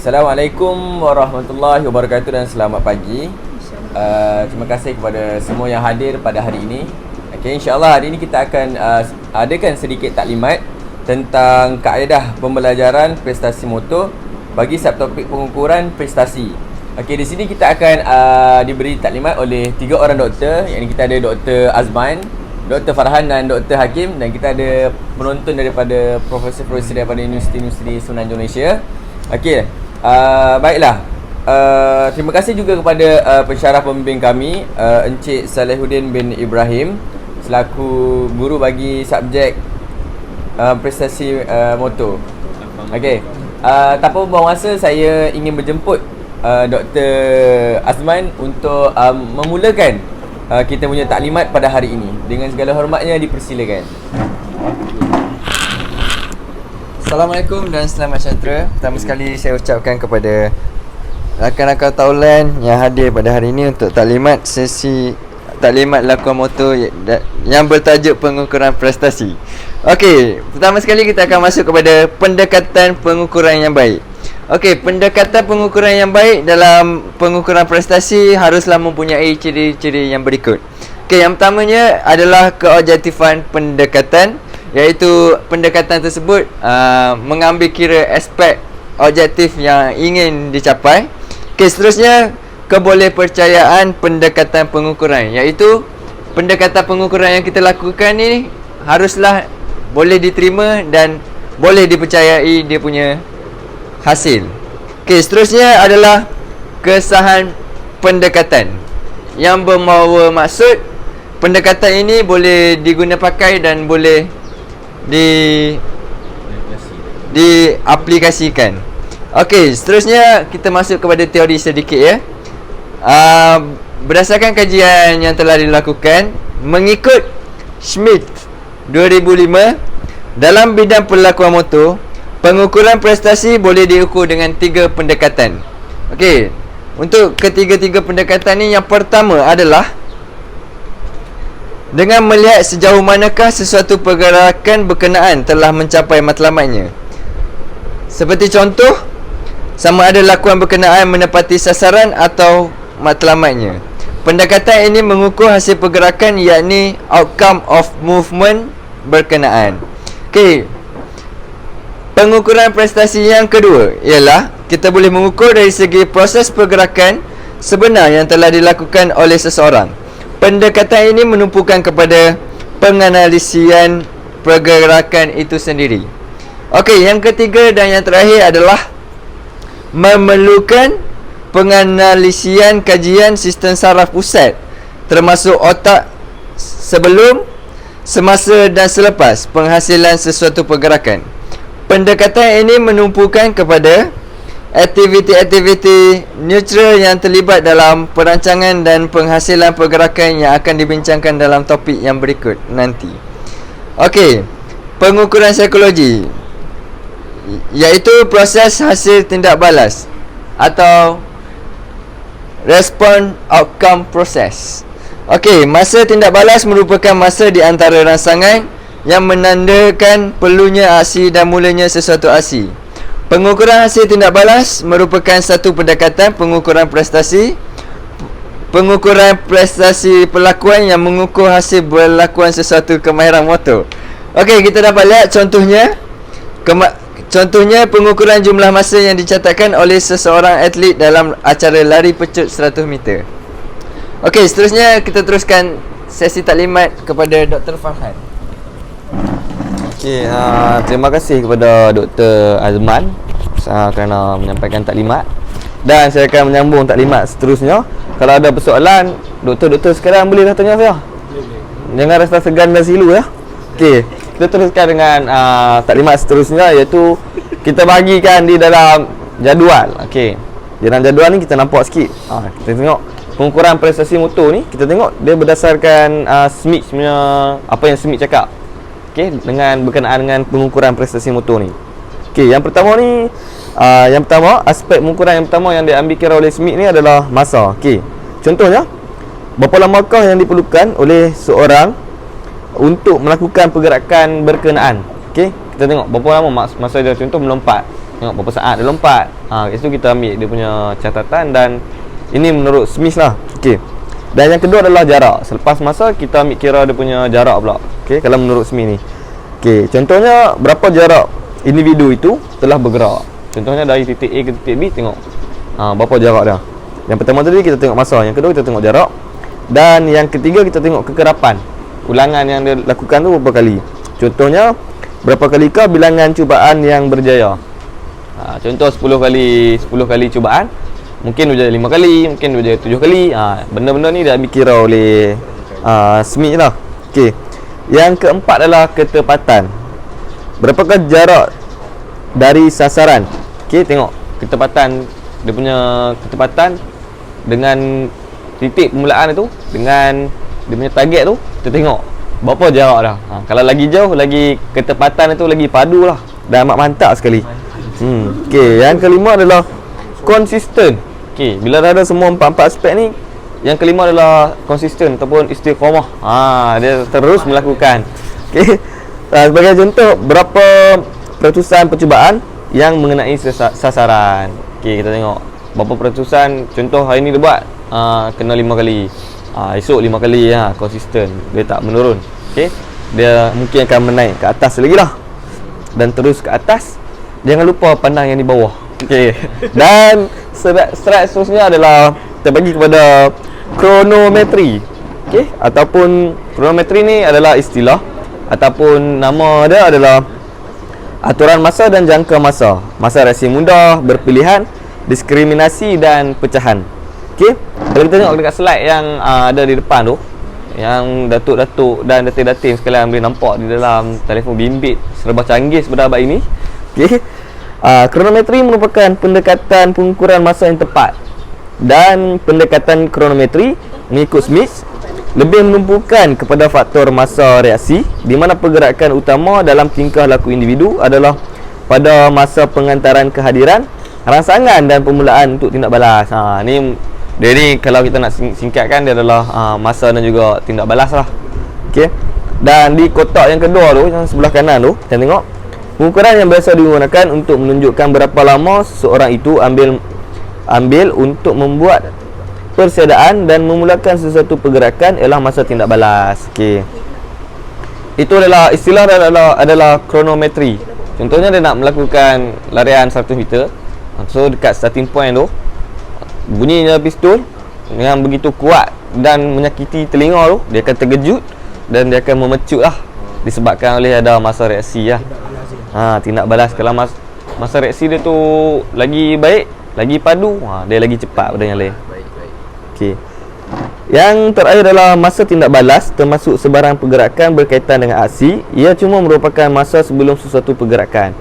Assalamualaikum warahmatullahi wabarakatuh dan selamat pagi. Terima kasih kepada semua yang hadir pada hari ini. Okay, insyaAllah hari ini kita akan adakan sedikit taklimat tentang kaedah pembelajaran prestasi motor bagi subtopik pengukuran prestasi. Okay, di sini kita akan diberi taklimat oleh 3 orang doktor. Yang ini kita ada Dr. Azman, Dr. Farhan dan Dr. Hakim, dan kita ada penonton daripada profesor-profesor daripada Universiti Semenanjung Malaysia. Okey, baiklah. Terima kasih juga kepada pensyarah pembimbing kami, Encik Salehuddin bin Ibrahim, selaku guru bagi subjek prestasi motor. Okey, tanpa buang masa, saya ingin menjemput Dr. Azman untuk memulakan kita punya taklimat pada hari ini. Dengan segala hormatnya, dipersilakan. Assalamualaikum dan selamat sejahtera. Pertama sekali saya ucapkan kepada rakan-rakan taulan yang hadir pada hari ini untuk taklimat sesi taklimat lakuan motor yang bertajuk pengukuran prestasi. Okey, pertama sekali kita akan masuk kepada pendekatan pengukuran yang baik. Okey, pendekatan pengukuran yang baik dalam pengukuran prestasi haruslah mempunyai ciri-ciri yang berikut. Okey, yang pertamanya adalah keobjektifan pendekatan, iaitu pendekatan tersebut mengambil kira aspek objektif yang ingin dicapai. Okey, seterusnya kebolehpercayaan pendekatan pengukuran, iaitu pendekatan pengukuran yang kita lakukan ni haruslah boleh diterima dan boleh dipercayai dia punya hasil. Okey, seterusnya adalah kesahan pendekatan yang bermawa maksud pendekatan ini boleh diguna pakai dan boleh diaplikasikan. Okey, seterusnya kita masuk kepada teori sedikit ya. Berdasarkan kajian yang telah dilakukan mengikut Schmidt 2005, dalam bidang pelakuan motor, pengukuran prestasi boleh diukur dengan 3 pendekatan. Okey, untuk ketiga-tiga pendekatan ni, yang pertama adalah dengan melihat sejauh manakah sesuatu pergerakan berkenaan telah mencapai matlamatnya. Seperti contoh, sama ada lakuan berkenaan menepati sasaran atau matlamatnya. Pendekatan ini mengukur hasil pergerakan, yakni outcome of movement berkenaan. Okey, pengukuran prestasi yang kedua ialah kita boleh mengukur dari segi proses pergerakan sebenar yang telah dilakukan oleh seseorang. Pendekatan ini menumpukan kepada penganalisian pergerakan itu sendiri. Okey, yang ketiga dan yang terakhir adalah memerlukan penganalisian kajian sistem saraf pusat, termasuk otak sebelum, semasa dan selepas penghasilan sesuatu pergerakan. Pendekatan ini menumpukan kepada aktiviti-aktiviti neutral yang terlibat dalam perancangan dan penghasilan pergerakan yang akan dibincangkan dalam topik yang berikut nanti. Okey, pengukuran psikologi, iaitu proses hasil tindak balas atau response outcome process. Okey, masa tindak balas merupakan masa di antara rangsangan yang menandakan perlunya aksi dan mulanya sesuatu aksi. Pengukuran hasil tindak balas merupakan satu pendekatan pengukuran prestasi. Pengukuran prestasi pelakuan yang mengukur hasil berlakuan sesuatu kemahiran motor. Okey, kita dapat lihat contohnya. Contohnya pengukuran jumlah masa yang dicatatkan oleh seseorang atlet dalam acara lari pecut 100 meter. Okey, seterusnya kita teruskan sesi taklimat kepada Dr. Farhan. Okey, terima kasih kepada Dr. Azman kerana menyampaikan taklimat, dan saya akan menyambung taklimat seterusnya. Kalau ada persoalan, doktor-doktor sekarang boleh tanya saya. Jangan rasa segan dan silu ya. Okey, kita teruskan dengan taklimat seterusnya, iaitu kita bagikan di dalam jadual. Okey, di dalam jadual ni kita nampak sikit. Kita tengok pengukuran prestasi motor ni, kita tengok dia berdasarkan Smith punya, apa yang Smith cakap. Okey, dengan berkenaan dengan pengukuran prestasi motor ni. Okey, yang pertama ni, aspek pengukuran yang pertama yang diambil kira oleh Smith ni adalah masa. Okey, contohnya, berapa lamakah yang diperlukan oleh seorang untuk melakukan pergerakan berkenaan. Okey, kita tengok berapa lama masa dia contoh melompat. tengok berapa saat dia lompat. Kat situ kita ambil dia punya catatan dan ini menurut Smith lah. Okey. Dan yang kedua adalah jarak. Selepas masa kita ambil kira dia punya jarak pula. Okey, kalau menurut Smith ni. Okey, contohnya berapa jarak individu itu telah bergerak. Contohnya dari titik A ke titik B, tengok berapa jarak dia. Yang pertama tadi kita tengok masa, yang kedua kita tengok jarak, dan yang ketiga kita tengok kekerapan. Ulangan yang dia lakukan tu berapa kali. Contohnya berapa kalikah bilangan cubaan yang berjaya. Contoh 10 kali cubaan, mungkin berjaya 5 kali, mungkin berjaya 7 kali. Benda-benda ni dah dikira oleh Smith lah. Okey. Yang keempat adalah ketepatan. Berapakah jarak dari sasaran? Okey, tengok ketepatan, dia punya ketepatan dengan titik permulaan itu dengan dia punya target tu, kita tengok berapa jarak dah. Kalau lagi jauh, lagi ketepatan itu lagi padu lah. Dah amat mantap sekali. Okey, yang kelima adalah konsisten. Okey, bila dah ada semua empat-empat aspek ni, yang kelima adalah konsisten ataupun istiqamah. Dia terus melakukan. Okey. Sebagai contoh, berapa peratusan percubaan yang mengenai sasaran. Okey, kita tengok berapa peratusan. Contoh hari ni dia buat kena 5 kali. Esok 5 kali, konsisten. Dia tak menurun. Okey. Dia mungkin akan menaik ke atas lagi lah. Dan terus ke atas. Jangan lupa pandang yang di bawah. Okey. Dan strat seterusnya adalah kita bagi kepada kronometri. Okey, ataupun kronometri ni adalah istilah ataupun nama dia adalah aturan masa dan jangka masa. Masa reaksi mudah, berpilihan, diskriminasi dan pecahan. Okey, kalau kita tengok dekat slide yang ada di depan tu, yang datuk-datuk dan datin-datin sekalian boleh nampak di dalam telefon bimbit serba canggih pada abad ini. Okey. Kronometri merupakan pendekatan pengukuran masa yang tepat. Dan pendekatan kronometri mengikut Smith lebih menumpukan kepada faktor masa reaksi, di mana pergerakan utama dalam tingkah laku individu adalah pada masa pengantaran kehadiran, rangsangan dan permulaan untuk tindak balas. Dia ni kalau kita nak singkatkan, dia adalah masa dan juga tindak balas lah. Okey. Dan di kotak yang kedua tu, yang sebelah kanan tu, kita tengok pengukuran yang biasa digunakan untuk menunjukkan berapa lama seseorang itu ambil untuk membuat persiadaan dan memulakan sesuatu pergerakan ialah masa tindak balas. Okey. Itu adalah istilah adalah kronometri. Contohnya dia nak melakukan larian 100 meter. So dekat starting point tu, bunyinya pistol yang begitu kuat dan menyakiti telinga tu, dia akan terkejut dan dia akan memecut lah, disebabkan oleh ada masa reaksi lah. Tindak balas. Kalau masa reaksi dia tu lagi baik, lagi padu, dia lagi cepat pada yang lain. Okey. Yang terakhir adalah masa tindak balas, termasuk sebarang pergerakan berkaitan dengan aksi. Ia cuma merupakan masa sebelum sesuatu pergerakan.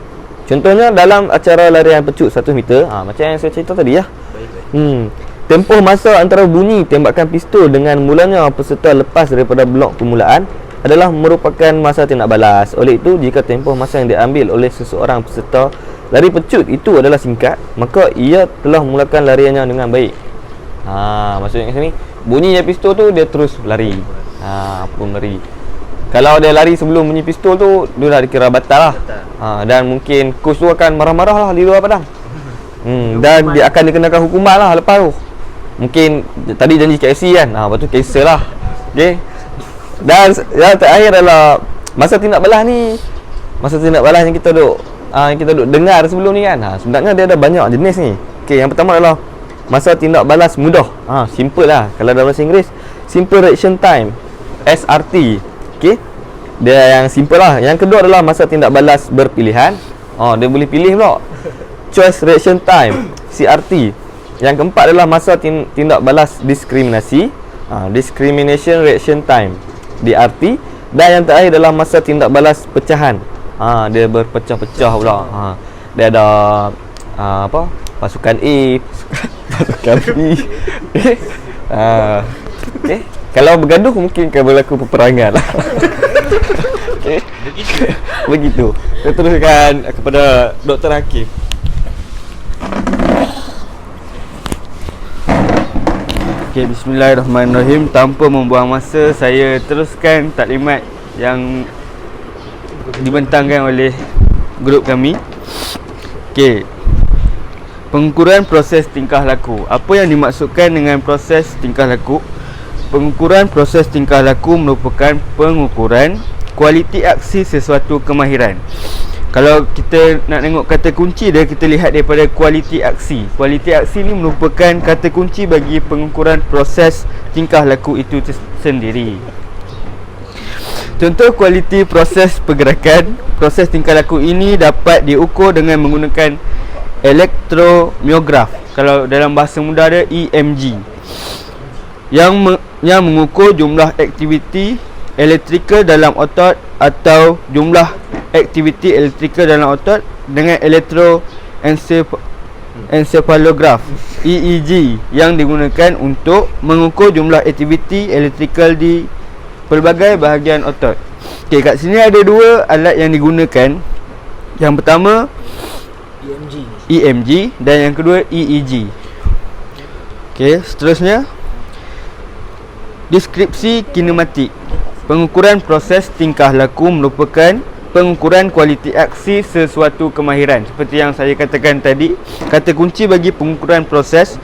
Contohnya dalam acara larian pecut 1 meter, macam yang saya cerita tadi lah. Tempoh masa antara bunyi tembakan pistol dengan mulanya peserta lepas daripada blok permulaan adalah merupakan masa tindak balas. Oleh itu, jika tempoh masa yang diambil oleh seseorang peserta lari pecut itu adalah singkat, maka ia telah memulakan lariannya dengan baik. Maksudnya kat sini, bunyinya pistol tu dia terus lari. Pun lari. Kalau dia lari sebelum bunyi pistol tu, dia dah dikira batal lah. Dan mungkin coach tu akan marah-marah lah di luar padang. Dan dia akan dikenakan hukuman lah lepas tu. Mungkin tadi janji KFC kan, lepas tu cancel lah. Okay. Dan yang terakhir adalah masa tindak balas ni. Masa tindak balas yang kita duk dengar sebelum ni kan. Sebenarnya dia ada banyak jenis ni. Okay, yang pertama adalah masa tindak balas mudah. Simple lah. Kalau dalam bahasa Inggeris, Simple Reaction Time, SRT. Okay, dia yang simple lah. Yang kedua adalah masa tindak balas berpilihan. Dia boleh pilih pula, Choice Reaction Time, CRT. Yang keempat adalah masa tindak balas diskriminasi, Discrimination Reaction Time, DRT. Dan yang terakhir adalah masa tindak balas pecahan. Dia berpecah-pecah pula. Dia ada pasukan A, pasukan B. Okay. Kalau bergaduh mungkin akan berlaku peperangan lah. Okay. Begitu. Kita teruskan kepada Dr. Hakim. Okay, bismillahirrahmanirrahim. Tanpa membuang masa, saya teruskan taklimat yang dibentangkan oleh grup kami. Okay, Pengukuran proses tingkah laku. Apa yang dimaksudkan dengan proses tingkah laku? Pengukuran proses tingkah laku merupakan pengukuran kualiti aksi sesuatu kemahiran. Kalau kita nak tengok kata kunci dia, kita lihat daripada kualiti aksi. Kualiti aksi ni merupakan kata kunci bagi pengukuran proses tingkah laku itu sendiri. Contoh kualiti proses pergerakan. Proses tingkah laku ini dapat diukur dengan menggunakan elektromiograf. Kalau dalam bahasa mudah dia EMG. Yang mengukur jumlah aktiviti elektrikal dalam otot atau jumlah aktiviti elektrikal dalam otot dengan elektroencephalograf EEG yang digunakan untuk mengukur jumlah aktiviti elektrikal di pelbagai bahagian otot. Okey, kat sini ada dua alat yang digunakan. Yang pertama EMG dan yang kedua EEG. Okey, seterusnya deskripsi kinematik. Pengukuran proses tingkah laku merupakan pengukuran kualiti aksi sesuatu kemahiran. Seperti yang saya katakan tadi, kata kunci bagi pengukuran proses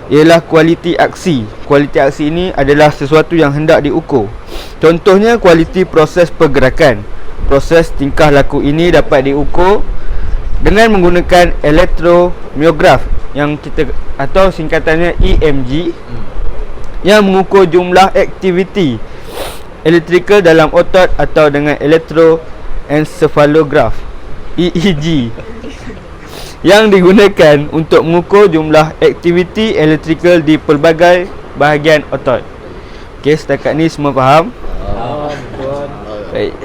ialah kualiti aksi. Kualiti aksi ini adalah sesuatu yang hendak diukur. Contohnya kualiti proses pergerakan. Proses tingkah laku ini dapat diukur dengan menggunakan elektromiograf yang kita atau singkatannya EMG yang mengukur jumlah aktiviti elektrikal dalam otot atau dengan elektroencephalograf EEG yang digunakan untuk mengukur jumlah aktiviti elektrikal di pelbagai bahagian otot. Okey, setakat ni semua faham? Baik.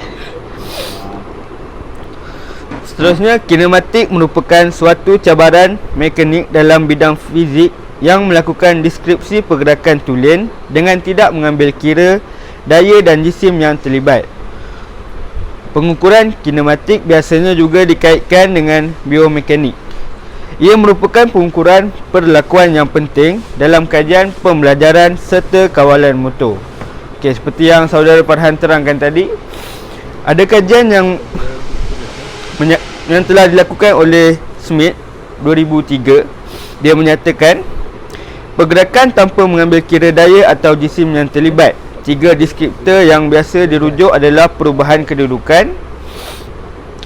Seterusnya, kinematik merupakan suatu cabaran mekanik dalam bidang fizik yang melakukan deskripsi pergerakan tulen dengan tidak mengambil kira daya dan jisim yang terlibat. Pengukuran kinematik biasanya juga dikaitkan dengan biomekanik. Ia merupakan pengukuran perlakuan yang penting dalam kajian pembelajaran serta kawalan motor. Okey, seperti yang saudara Farhan terangkan tadi, ada kajian yang telah dilakukan oleh Smith 2003. Dia menyatakan pergerakan tanpa mengambil kira daya atau jisim yang terlibat. Tiga deskriptor yang biasa dirujuk adalah perubahan kedudukan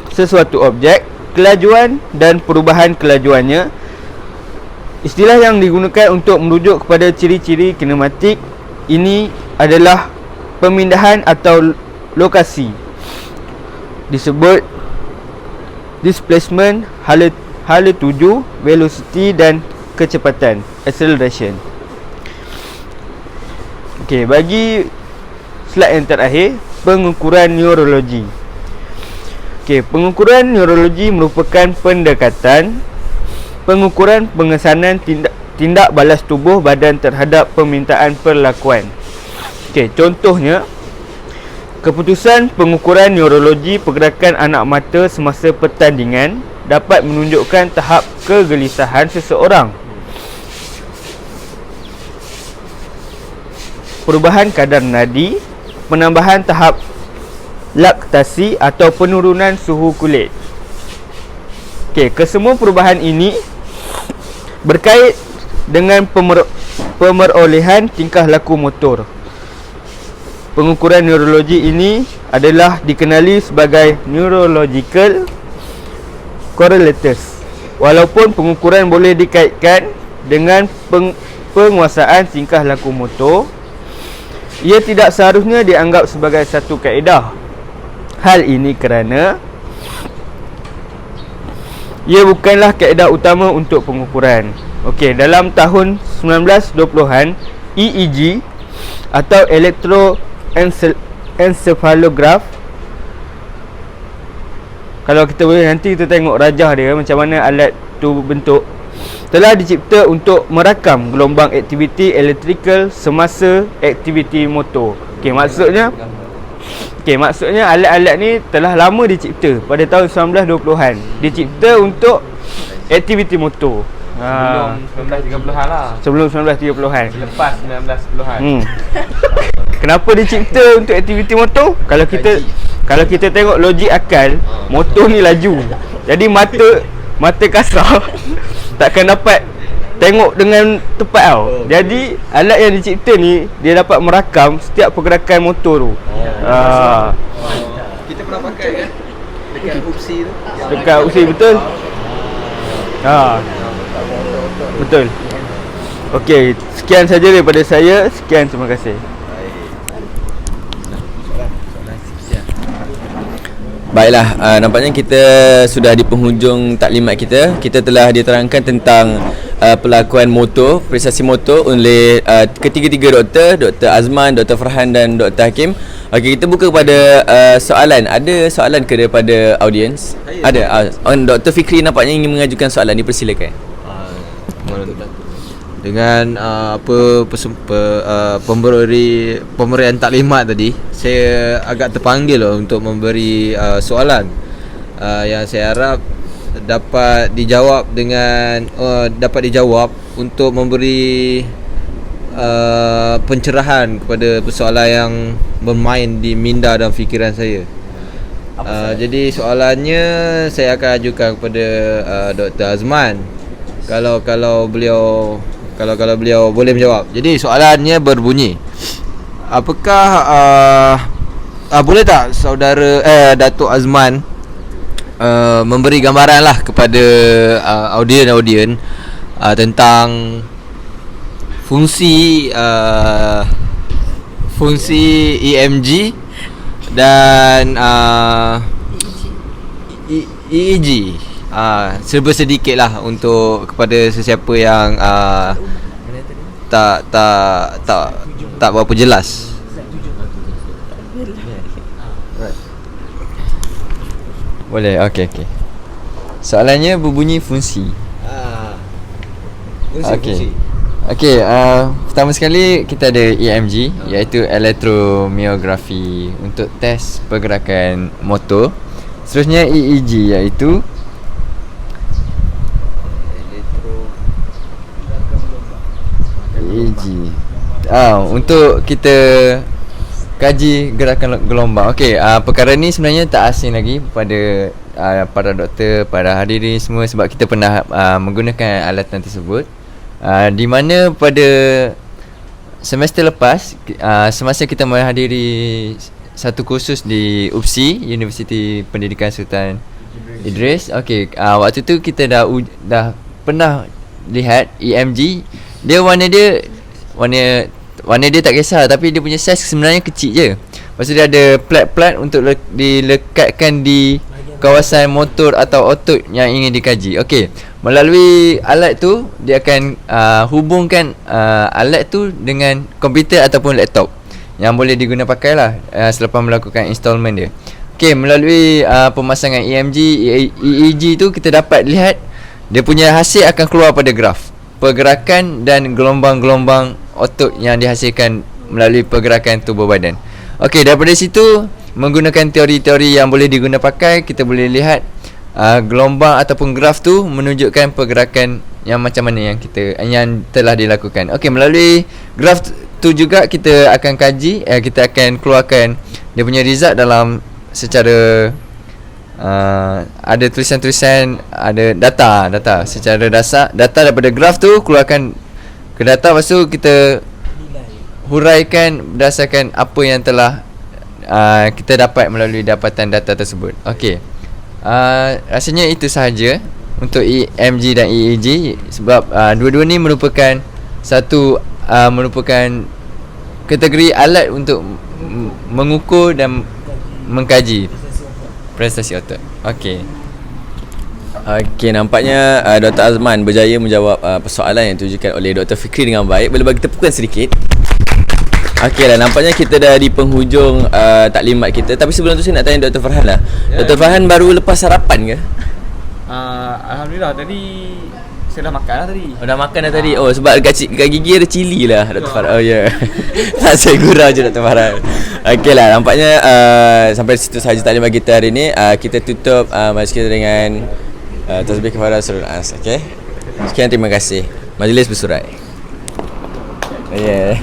sesuatu objek, kelajuan dan perubahan kelajuannya. Istilah yang digunakan untuk merujuk kepada ciri-ciri kinematik ini adalah pemindahan atau lokasi. Disebut displacement, hala tuju, velocity dan kecepatan, acceleration. Okey, bagi slide yang terakhir, pengukuran neurologi. Okey, pengukuran neurologi merupakan pendekatan pengukuran pengesanan tindak balas tubuh badan terhadap permintaan perlakuan. Okey, contohnya keputusan pengukuran neurologi pergerakan anak mata semasa pertandingan dapat menunjukkan tahap kegelisahan seseorang. Perubahan kadar nadi, penambahan tahap laktasi atau penurunan suhu kulit. Okey, kesemua perubahan ini berkait dengan pemerolehan tingkah laku motor. Pengukuran neurologi ini adalah dikenali sebagai neurological correlators. Walaupun pengukuran boleh dikaitkan dengan penguasaan tingkah laku motor, ia tidak seharusnya dianggap sebagai satu kaedah. Hal ini kerana ia bukanlah kaedah utama untuk pengukuran. Okey, dalam tahun 1920-an, EEG atau elektroencephalograf, kalau kita boleh nanti kita tengok rajah dia macam mana alat tu bentuk, telah dicipta untuk merakam gelombang aktiviti elektrikal semasa aktiviti motor. Okey, maksudnya alat-alat ni telah lama dicipta pada tahun 1920-an. Dicipta untuk aktiviti motor. Sebelum 1930-an lah. Sebelum 1930-an. Lepas 1910-an. Kenapa dicipta untuk aktiviti motor? Kalau kita tengok logik akal, motor ni laju. Jadi mata kasar takkan dapat tengok dengan tepat tau. Jadi alat yang dicipta ni dia dapat merakam setiap pergerakan motor tu. Kita pernah pakai kan dekat UPSI tu. Dekat UPSI betul. Betul. Okey, sekian saja daripada saya. Sekian, terima kasih. Baiklah, nampaknya kita sudah di penghujung taklimat kita. Kita telah diterangkan tentang pelakuan motor, prestasi motor oleh ketiga-tiga doktor, Dr. Azman, Dr. Farhan dan Dr. Hakim. Okey, kita buka kepada soalan. Ada soalan ke daripada audiens? Ada. Dr. Fikri nampaknya ingin mengajukan soalan, dipersilakan. Dengan pemberian taklimat tadi, saya agak terpanggil untuk memberi soalan yang saya harap dapat dijawab untuk memberi pencerahan kepada persoalan yang bermain di minda dan fikiran saya. Jadi soalannya saya akan ajukan kepada Dr. Azman. Kalau beliau boleh menjawab. Jadi soalannya berbunyi, apakah boleh tak saudara Datuk Azman memberi gambaran lah kepada audien tentang fungsi EMG dan EEG. Serba sedikit lah untuk kepada sesiapa yang tak berapa jelas. Boleh, okey. Soalannya berbunyi fungsi. Okey. Pertama sekali kita ada EMG, iaitu elektromiografi untuk test pergerakan motor. Seterusnya EEG, iaitu EEG untuk kita kaji gerakan gelombang. Okey, perkara ni sebenarnya tak asing lagi pada para doktor, para hadirin semua, sebab kita pernah menggunakan alatan tersebut. Di mana pada semester lepas, semasa kita menghadiri satu kursus di UPSI, Universiti Pendidikan Sultan Idris. Okey, waktu tu kita dah pernah lihat EMG. Dia warna dia tak kisah, tapi dia punya saiz sebenarnya kecil je. Lepas tu dia ada plat-plat untuk dilekatkan di kawasan motor atau otot yang ingin dikaji. Okey, melalui alat tu dia akan hubungkan alat tu dengan komputer ataupun laptop yang boleh diguna pakailah selepas melakukan installment dia. Okey, melalui pemasangan EMG, EEG tu kita dapat lihat dia punya hasil akan keluar pada graf pergerakan dan gelombang-gelombang otot yang dihasilkan melalui pergerakan tubuh badan. Okey, daripada situ menggunakan teori-teori yang boleh diguna pakai, kita boleh lihat gelombang ataupun graf tu menunjukkan pergerakan yang macam mana yang telah dilakukan. Okey, melalui graf tu juga kita akan kaji, kita akan keluarkan dia punya result dalam secara ada tulisan-tulisan, ada data secara dasar, data daripada graf tu keluarkan ke data, lepas tu kita huraikan berdasarkan apa yang telah kita dapat melalui dapatan data tersebut. Okey, rasanya itu sahaja untuk EMG dan EEG, sebab dua-dua ni merupakan merupakan kategori alat untuk mengukur dan mengkaji prestasi otot. Okey, nampaknya Dr. Azman berjaya menjawab persoalan yang ditujukan oleh Dr. Fikri dengan baik. Boleh bagi tepukan sedikit? Okeylah, nampaknya kita dah di penghujung taklimat kita. Tapi sebelum tu saya nak tanya Dr. Farhan lah. Dr. Farhan baru lepas sarapan ke? Alhamdulillah, tadi saya dah makan lah tadi. Oh, dah makan dah tadi. Oh, sebab dekat gigi ada cili lah Dr. Farhan. Oh ya. Tak, saya gurau je Dr. Farhan. Okeylah, nampaknya sampai situ sahaja taklimat kita hari ni. Kita tutup majlis kita dengan tasbih kepada Rasulullah. Okey. Sekian, terima kasih. Majlis bersurat. Yeah.